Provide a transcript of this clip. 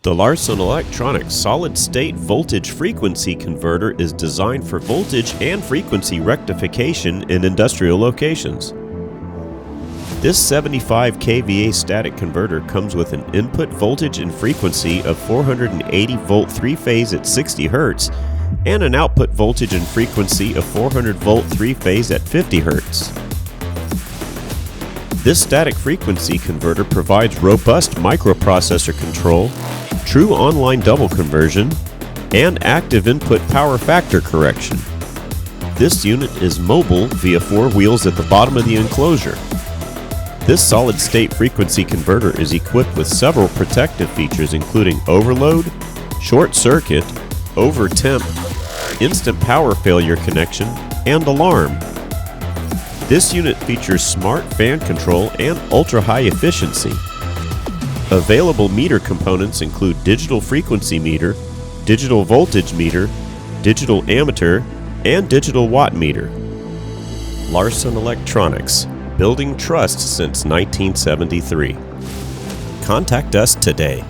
The Larson Electronics solid-state voltage frequency converter is designed for voltage and frequency rectification in industrial locations. This 75 kVA static converter comes with an input voltage and frequency of 480 volt 3-phase at 60 Hz and an output voltage and frequency of 400 volt 3-phase at 50 Hz. This static frequency converter provides robust microprocessor control, true online double conversion, and active input power factor correction. This unit is mobile via 4 wheels at the bottom of the enclosure. This solid-state frequency converter is equipped with several protective features including overload, short circuit, over-temp, instant power failure connection, and alarm. This unit features smart fan control and ultra-high efficiency. Available meter components include digital frequency meter, digital voltage meter, digital ammeter, and digital watt meter. Larson Electronics, building trust since 1973. Contact us today.